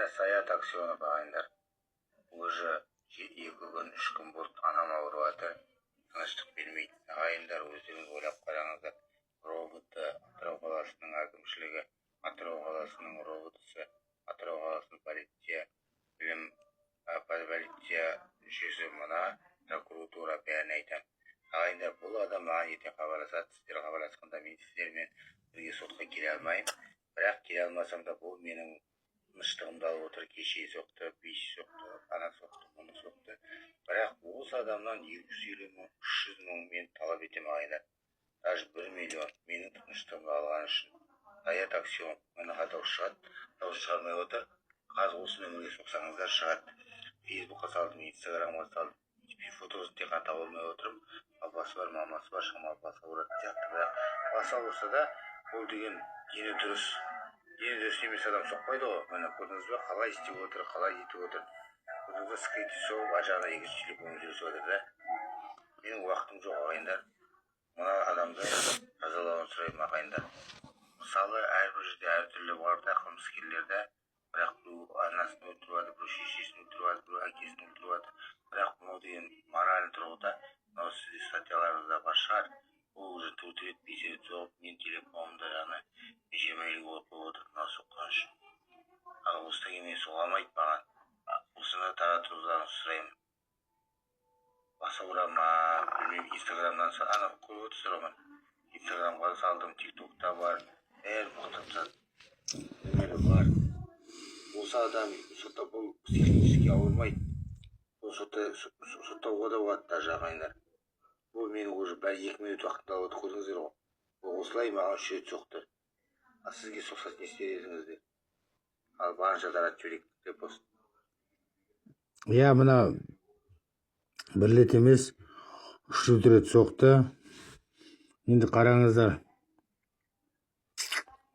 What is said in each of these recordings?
Міне Саят Аксенов ағайындар. Уже 2 күн, 3 күн болды, анам ауырып жатыр. Тыныштық бермейді. Ағайындар, өздеріңіз ойлап қараңыздар. Роботы, Атырау қаласының әкімшілігі, Атырау қаласының роботысы, Атырау қаласының полиция жүйесі, мына прокуратура бәрін айтам. Ағайындар, бұл адам маған ертең хабарласады, сіздер хабарласқанда мен сіздермен бірге сотқа келе алмайым. Бірақ келе алмасам да бұл менің тыныштығымды алып отыр. Кеше соқты, 5 соқты, ана соқты, мұны соқты. Бірақ осы адамнан 250 мың, 300 мың мен талап етем ағайындар. Даже 1 миллион менің тыныштығымды алған үшін. Саят Аксенов, мені дауыс шығады, дауыс шығармай отыр. Қазір осы нөмірге соқсаңыздар шығады. Фейсбукқа салдым, инстаграмға салдым. Фотосын тек қана таба алмай отырмын. Апасы бар, мамасы бар, шамалы баса ұрады сияқты. Бірақ баса ұрса да ол деген дені дұрыс. Дені дұрыс емес адам соқпайды ғой. Міне көрдіңіз бе, қалай істеп отыр, қалай етіп отыр. Көрдіңіз бе, скрипт соғып, ажағына екінші телефон жүрісіп отыр да. Менің уақытым жоқ ағайындар. Мына адамды жазалауын сұраймын ағайындар. Мысалы, әрбір жерде әртүрлі бар да қылмыскерлерді. Бірақ біреу анасын өлтіріп жатыр, біреу шешесін өлтіріп жатыр, біреу әкесін өлтіріп жатыр. Бірақ мынау деген моральный тұрғыда, мынау сізде статьяларыңызда бар шығар. Ол уже 4 рет 5 рет соғып, мен телефонымда жаңа жемейлік оқып отыр, мынау соққан үшін. Ал осыдан кейін мен соға алмайды маған. Осыны таратуыңызды сұраймын. Баса ұра ма, білмеймін, инстаграмнан ана көріп отырсыздар ғой. Инстаграмға салдым, тиктокта бар, бәрі мықтап бар. Осы адам сотта бұл психически ауырмайды. Бұл соттауға да болады даже ағайындар. Бұл менің уже 1-2 минут уақытымды алып отыр, көрдіңіздер ғой. Бұл осылай маған 3 рет соқты. Ал сізге соқса не істер едіңіздер? Ал барынша таратып жіберейік деп болсын. Иә, мына 1 рет емес, 3 рет соқты. Енді қараңыздар.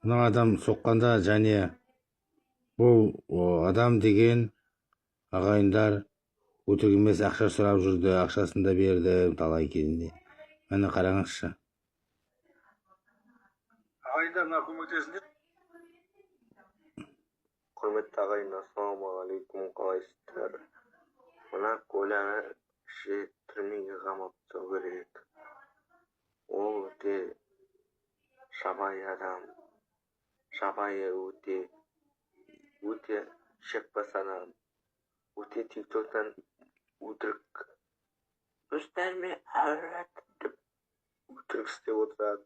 Мына адам соққанда және бұл адам деген ағайындар өтірік емес, ақша сұрап жүрді, ақшасын да берді талай кезінде. Міне қараңызшы. Ағайындар, мына көмектесіңдер. Құрметті ағайындар, ассалаумағалейкум, қалайсыздар? Мына Коляны түрмеге қамап тастау керек. Ол өте жабайы адам. Жабайы өте шекпас адам. Өте тиктоктан өтірік өздеріме әуретіп өтірік істеп отырады.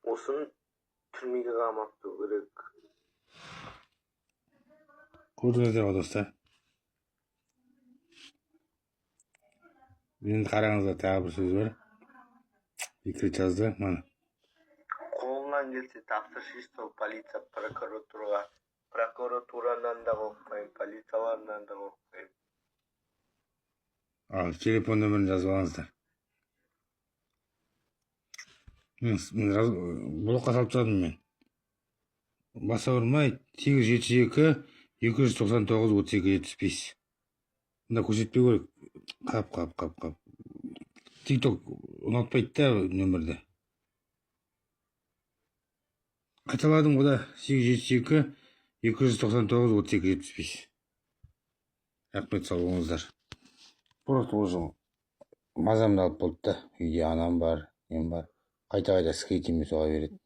Осын түрмеге қамап тастау керек. Көрдіңіздер ғой достар. Енді қараңыздар, тағы бір сөз бар. 2 рет жазды, мана. Қолынан келсе тапсырыс істеу полиция прокуратурадан да қорықпаймын, полицияларынан да қорықпаймын. Ал телефон нөмірін жазып алыңыздар. Блокқа салып тастадым мен. Баса ұрмайды, 872-299-3275. Мында көрсетпеу керек. Қап. Тикток ұнатпайды да нөмірді. Қайталадым ғой да, 872-299-3275. Рахмет, сау болыңыздар. Просто уже мазамды алып болды да. Үйде анам бар, мен бар. Қайта скейтиме соға береді.